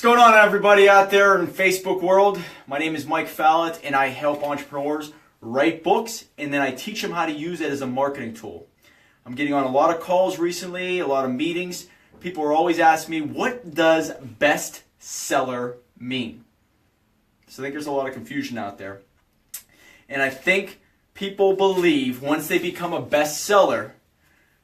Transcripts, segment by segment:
going on, everybody out there in Facebook world? My name is Mike Fallat, and I help entrepreneurs write books, and then I teach them how to use it as a marketing tool. I'm getting on a lot of calls recently, a lot of meetings. People are always asking me, what does bestseller mean? So I think there's a lot of confusion out there. And I think people believe once they become a bestseller,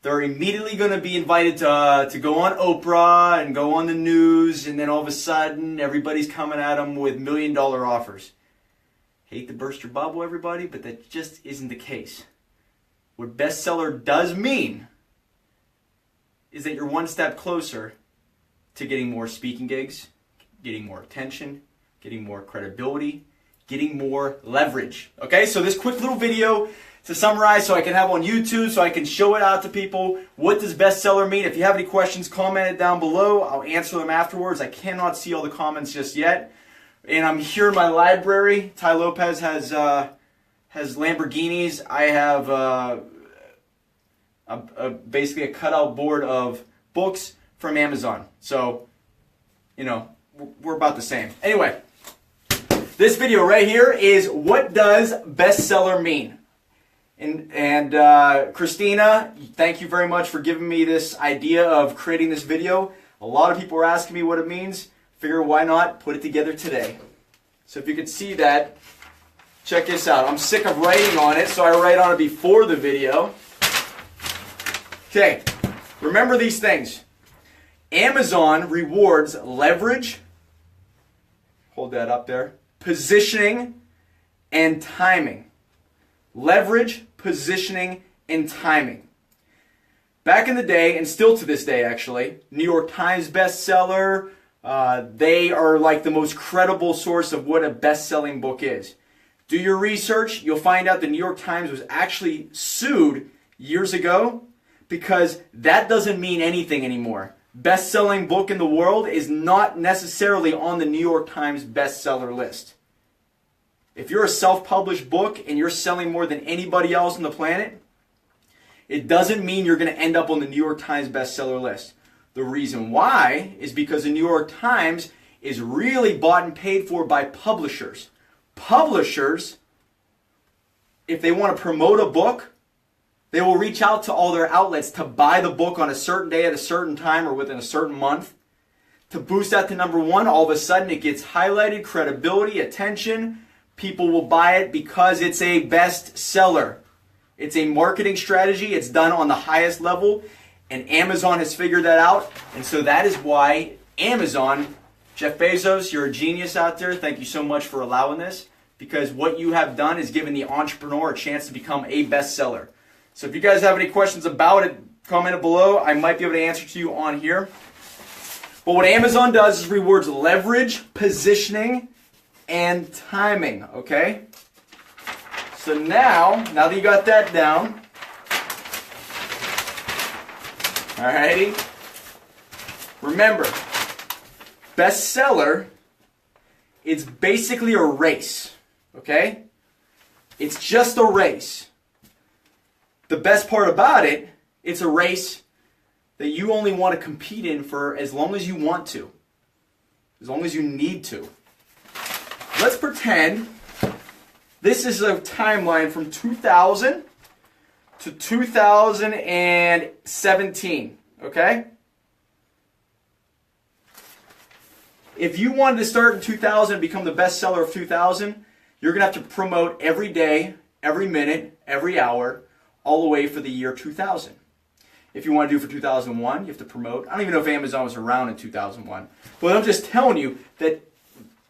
they're immediately going to be invited to go on Oprah and go on the news, and then all of a sudden everybody's coming at them with $1 million offers. Hate to burst your bubble, everybody, but that just isn't the case. What bestseller does mean is that you're one step closer to getting more speaking gigs, getting more attention, getting more credibility, getting more leverage. Okay, so this quick little video to summarize so I can have on YouTube, so I can show it out to people. What does bestseller mean? If you have any questions, comment it down below. I'll answer them afterwards. I cannot see all the comments just yet. And I'm here in my library. Ty Lopez has Lamborghinis. I have basically a cutout board of books from Amazon. So, you know, we're about the same. Anyway, this video right here is what does bestseller mean? And Christina, thank you very much for giving me this idea of creating this video. A lot of people are asking me what it means. Figure why not put it together today. So if you could see that, check this out. I'm sick of writing on it, so I write on it before the video. Okay, remember these things. Amazon rewards leverage, hold that up there, positioning, and timing. Leverage, positioning, and timing. Back in the day, and still to this day actually, New York Times bestseller, they are like the most credible source of what a best-selling book is. Do your research, you'll find out the New York Times was actually sued years ago because that doesn't mean anything anymore. Best-selling book in the world is not necessarily on the New York Times bestseller list. If you're a self-published book and you're selling more than anybody else on the planet, it doesn't mean you're going to end up on the New York Times bestseller list. The reason why is because the New York Times is really bought and paid for by publishers. Publishers, if they want to promote a book, they will reach out to all their outlets to buy the book on a certain day at a certain time or within a certain month. To boost that to number one, all of a sudden it gets highlighted, credibility, attention. People will buy it because it's a bestseller. It's a marketing strategy. It's done on the highest level. And Amazon has figured that out. And so that is why Amazon, Jeff Bezos, you're a genius out there. Thank you so much for allowing this. Because what you have done is given the entrepreneur a chance to become a bestseller. So if you guys have any questions about it, comment it below. I might be able to answer to you on here. But what Amazon does is rewards leverage, positioning, and timing, okay? So now that you got that down, alrighty, remember, bestseller, it's basically a race, okay? It's just a race. The best part about it, it's a race that you only want to compete in for as long as you want to, as long as you need to. Let's pretend this is a timeline from 2000 to 2017, okay? If you wanted to start in 2000 and become the bestseller of 2000, you're going to have to promote every day, every minute, every hour, all the way for the year 2000. If you want to do it for 2001, you have to promote. I don't even know if Amazon was around in 2001. But I'm just telling you that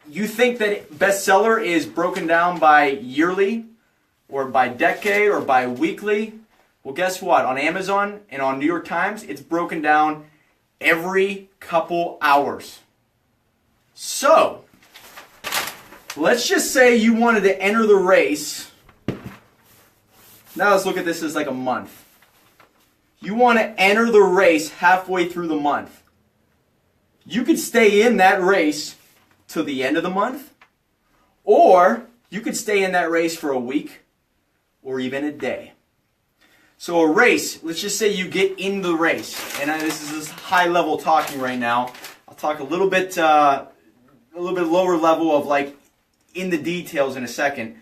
you think that bestseller is broken down by yearly or by decade or by weekly. Well, guess what? On Amazon and on New York Times, it's broken down every couple hours. So, let's just say you wanted to enter the race. Now let's look at this as like a month. You want to enter the race halfway through the month. You could stay in that race till the end of the month, or you could stay in that race for a week or even a day. So a race, let's just say you get in the race, and this is high level talking right now. I'll talk a little bit a little bit lower level of like in the details in a second.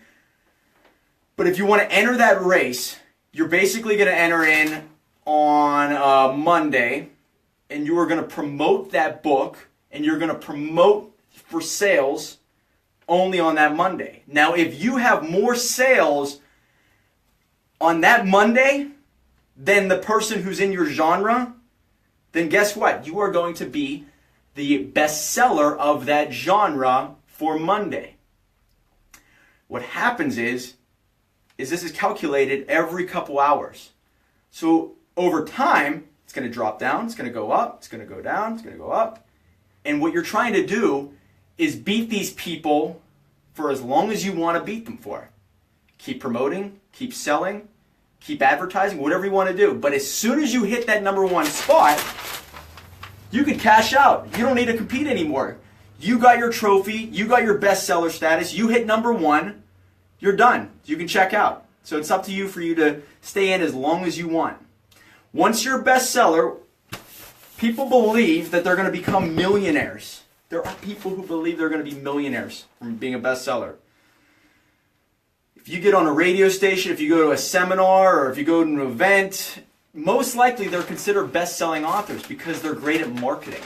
But if you want to enter that race, you're basically going to enter in on Monday, and you are going to promote that book, and you're going to promote for sales only on that Monday. Now, if you have more sales on that Monday than the person who's in your genre, then guess what? You are going to be the bestseller of that genre for Monday. What happens is this is calculated every couple hours. So over time, it's going to drop down, it's going to go up, it's going to go down, it's going to go up. And what you're trying to do is beat these people for as long as you want to beat them for. Keep promoting, keep selling, keep advertising, whatever you want to do. But as soon as you hit that number one spot, you can cash out. You don't need to compete anymore. You got your trophy, you got your bestseller status, you hit number one, you're done. You can check out. So it's up to you for you to stay in as long as you want. Once you're a bestseller, people believe that they're going to become millionaires. There are people who believe they're going to be millionaires from being a bestseller. If you get on a radio station, if you go to a seminar, or if you go to an event, most likely they're considered best-selling authors because they're great at marketing.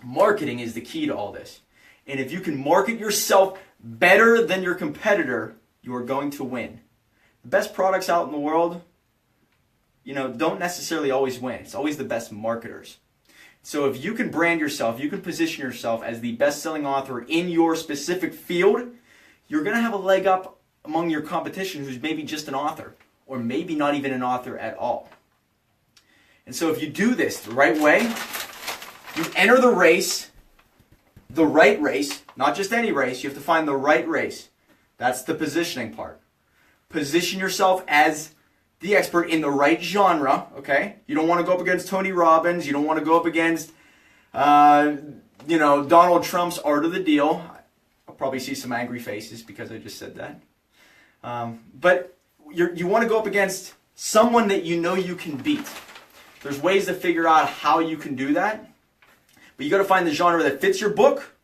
Marketing is the key to all this. And if you can market yourself better than your competitor, you are going to win. The best products out in the world, don't necessarily always win. It's always the best marketers. So if you can brand yourself, you can position yourself as the best-selling author in your specific field, you're going to have a leg up among your competition who's maybe just an author, or maybe not even an author at all. And so if you do this the right way, you enter the race, the right race, not just any race, you have to find the right race. That's the positioning part. Position yourself as the expert in the right genre, okay? You don't want to go up against Tony Robbins. You don't want to go up against, Donald Trump's Art of the Deal. I'll probably see some angry faces because I just said that. But you want to go up against someone that you know you can beat. There's ways to figure out how you can do that. But you got to find the genre that fits your book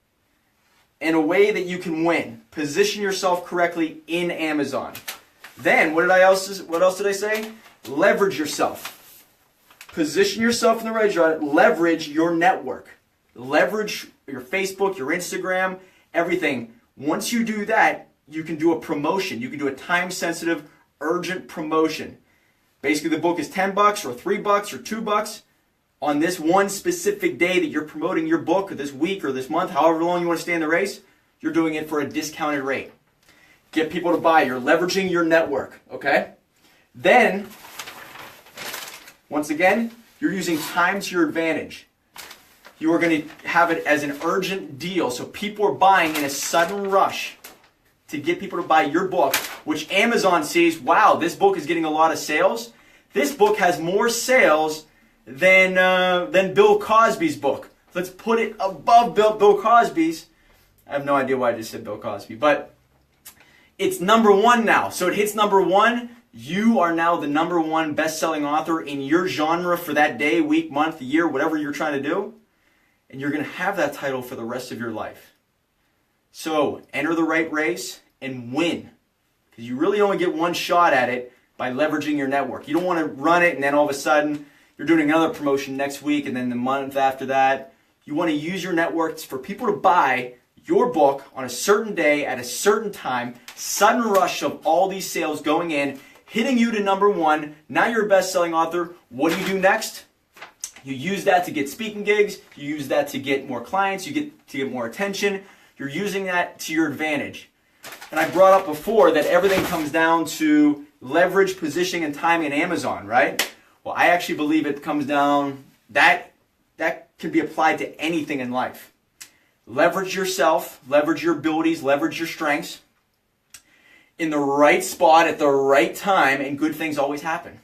in a way that you can win. Position yourself correctly in Amazon. Then, what else did I say? Leverage yourself. Position yourself in the right genre. Leverage your network. Leverage your Facebook, your Instagram, everything. Once you do that, you can do a promotion. You can do a time-sensitive, urgent promotion. Basically, the book is $10 or $3 or $2 on this one specific day that you're promoting your book, or this week or this month, however long you want to stay in the race, you're doing it for a discounted rate. Get people to buy. You're leveraging your network, okay? Then, once again, you're using time to your advantage. You are going to have it as an urgent deal, so people are buying in a sudden rush to get people to buy your book, which Amazon sees, wow, this book is getting a lot of sales. This book has more sales than Bill Cosby's book. Let's put it above Bill Cosby's. I have no idea why I just said Bill Cosby, but it's number one now. So it hits number one. You are now the number one best-selling author in your genre for that day, week, month, year, whatever you're trying to do. And you're going to have that title for the rest of your life. So enter the right race and win. Because you really only get one shot at it by leveraging your network. You don't want to run it and then all of a sudden you're doing another promotion next week and then the month after that. You want to use your networks for people to buy your book on a certain day at a certain time. Sudden rush of all these sales going in, hitting you to number one. Now you're a best-selling author. What do? Next? You use that to get speaking gigs. You use that to get more clients. You get to get more attention. You're using that to your advantage. And I brought up before that everything comes down to leverage, positioning, and timing in Amazon, right? Well, I actually believe it comes down, that can be applied to anything in life. Leverage yourself, leverage your abilities, leverage your strengths in the right spot at the right time, and good things always happen.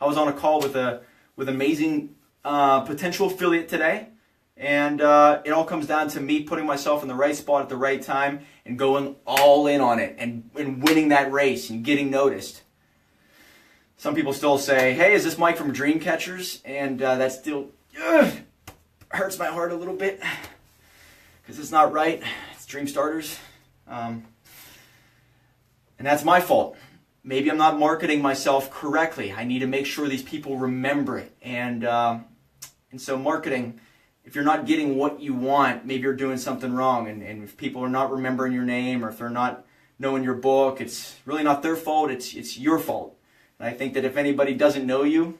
I was on a call with amazing potential affiliate today, and it all comes down to me putting myself in the right spot at the right time and going all in on it and winning that race and getting noticed. Some people still say, hey, is this Mike from Dreamcatchers? And that still hurts my heart a little bit. because it's not right. It's DreamStarters. And that's my fault. Maybe I'm not marketing myself correctly. I need to make sure these people remember it. And so marketing, if you're not getting what you want, maybe you're doing something wrong. And if people are not remembering your name, or if they're not knowing your book, it's really not their fault, it's your fault. And I think that if anybody doesn't know you,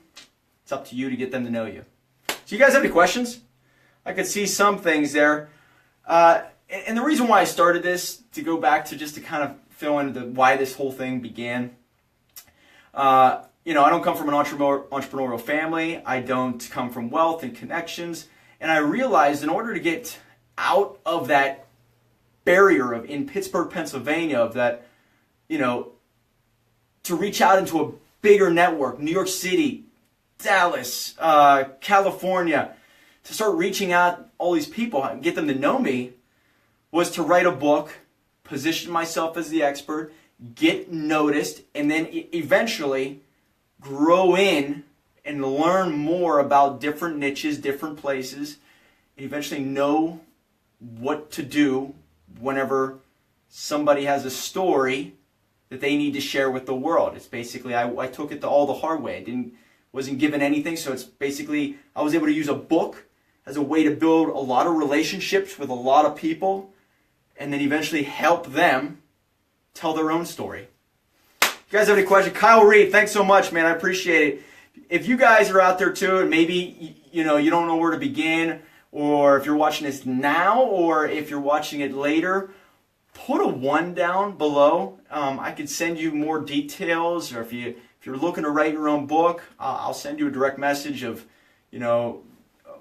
it's up to you to get them to know you. So you guys have any questions? I could see some things there. And the reason why I started this, to go back to just to kind of fill in why this whole thing began. I don't come from an entrepreneurial family. I don't come from wealth and connections. And I realized in order to get out of that barrier in Pittsburgh, Pennsylvania, of that, to reach out into a bigger network, New York City, Dallas, California, to start reaching out all these people and get them to know me, was to write a book, position myself as the expert, get noticed, and then eventually grow in and learn more about different niches, different places, and eventually know what to do whenever somebody has a story that they need to share with the world. It's basically, I took it all the hard way. Wasn't given anything, so it's basically, I was able to use a book as a way to build a lot of relationships with a lot of people, and then eventually help them tell their own story. If you guys have any questions, Kyle Reed, thanks so much, man. I appreciate it. If you guys are out there too, and maybe you don't know where to begin, or if you're watching this now, or if you're watching it later, put a 1 down below. I could send you more details, or if you're looking to write your own book, I'll send you a direct message of,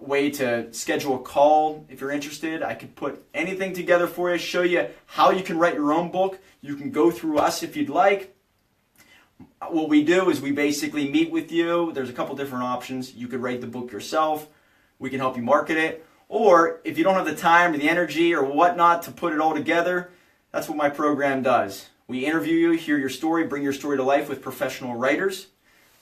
way to schedule a call if you're interested. I could put anything together for you, show you how you can write your own book. You can go through us if you'd like. What we do is we basically meet with you. There's a couple different options. You could write the book yourself. We can help you market it. Or if you don't have the time or the energy or whatnot to put it all together, that's what my program does. We interview you, hear your story, bring your story to life with professional writers.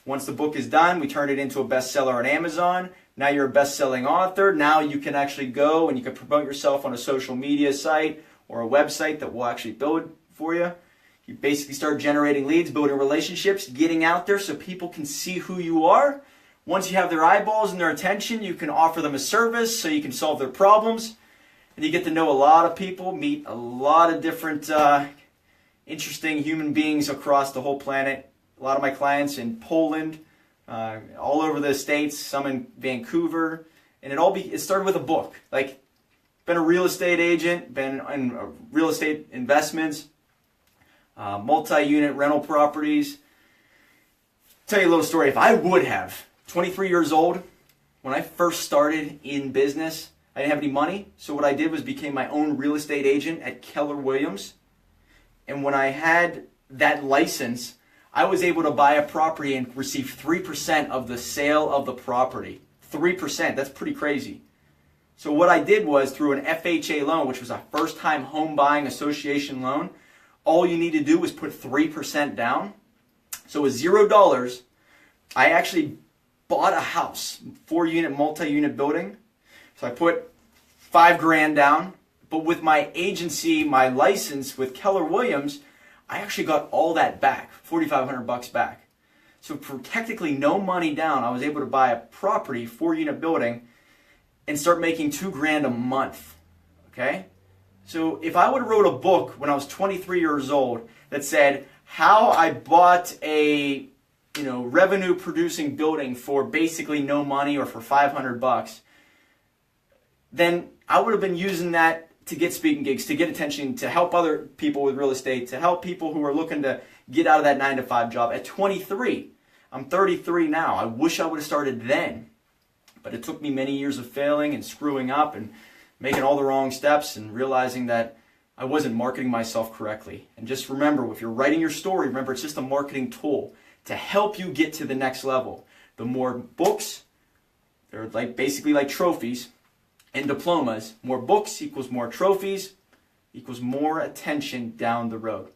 Once the book is done, we turn it into a bestseller on Amazon. Now you're a best-selling author. Now you can actually go and you can promote yourself on a social media site or a website that we'll actually build for you. You basically start generating leads, building relationships, getting out there so people can see who you are. Once you have their eyeballs and their attention, you can offer them a service so you can solve their problems. And you get to know a lot of people, meet a lot of different interesting human beings across the whole planet. A lot of my clients in Poland, all over the States, some in Vancouver, and it started with a book. Like, been a real estate agent, been in real estate investments, multi-unit rental properties. Tell you a little story. If I would have, 23 years old, when I first started in business, I didn't have any money, so what I did was became my own real estate agent at Keller Williams. And when I had that license, I was able to buy a property and receive 3% of the sale of the property. 3%, that's pretty crazy. So what I did was, through an FHA loan, which was a first-time home buying association loan, all you need to do was put 3% down. So with $0, I actually bought a house, 4-unit, multi-unit building. So I put $5,000 down, but with my agency, my license with Keller Williams, I actually got all that back, $4,500 back. So for technically no money down, I was able to buy a property, 4-unit building, and start making $2,000 a month. Okay? So if I would have wrote a book when I was 23 years old that said how I bought a revenue producing building for basically no money or for $500, then I would have been using that to get speaking gigs, to get attention, to help other people with real estate, to help people who are looking to get out of that 9-to-5 job. At 23, I'm 33 now. I wish I would have started then. But it took me many years of failing and screwing up and making all the wrong steps and realizing that I wasn't marketing myself correctly. And just remember, if you're writing your story, remember it's just a marketing tool to help you get to the next level. The more books, they're basically like trophies and diplomas. More books equals more trophies equals more attention down the road.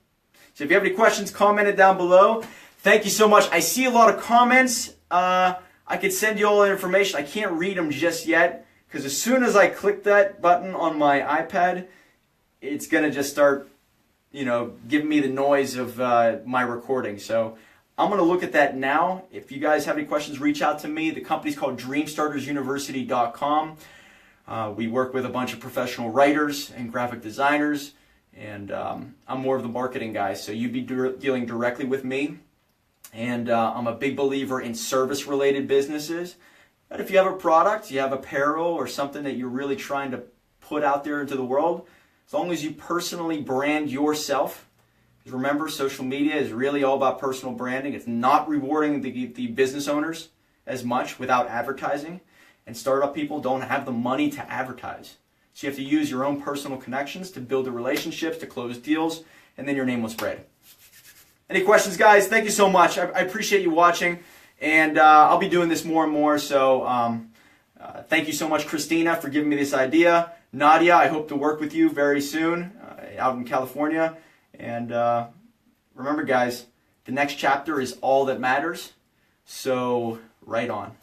So if you have any questions, comment it down below. Thank you so much. I see a lot of comments. I could send you all the information. I can't read them just yet because as soon as I click that button on my iPad, it's going to just start, giving me the noise of my recording. So I'm going to look at that now. If you guys have any questions, reach out to me. The company's called DreamStartersUniversity.com. We work with a bunch of professional writers and graphic designers, and I'm more of the marketing guy, so you'd be dealing directly with me. And I'm a big believer in service-related businesses. But if you have a product, you have apparel or something that you're really trying to put out there into the world, as long as you personally brand yourself, because remember, social media is really all about personal branding. It's not rewarding the business owners as much without advertising. And startup people don't have the money to advertise. So you have to use your own personal connections to build the relationships, to close deals, and then your name will spread. Any questions, guys? Thank you so much. I appreciate you watching, and I'll be doing this more and more. So thank you so much, Christina, for giving me this idea. Nadia, I hope to work with you very soon out in California. And remember, guys, the next chapter is all that matters. So right on.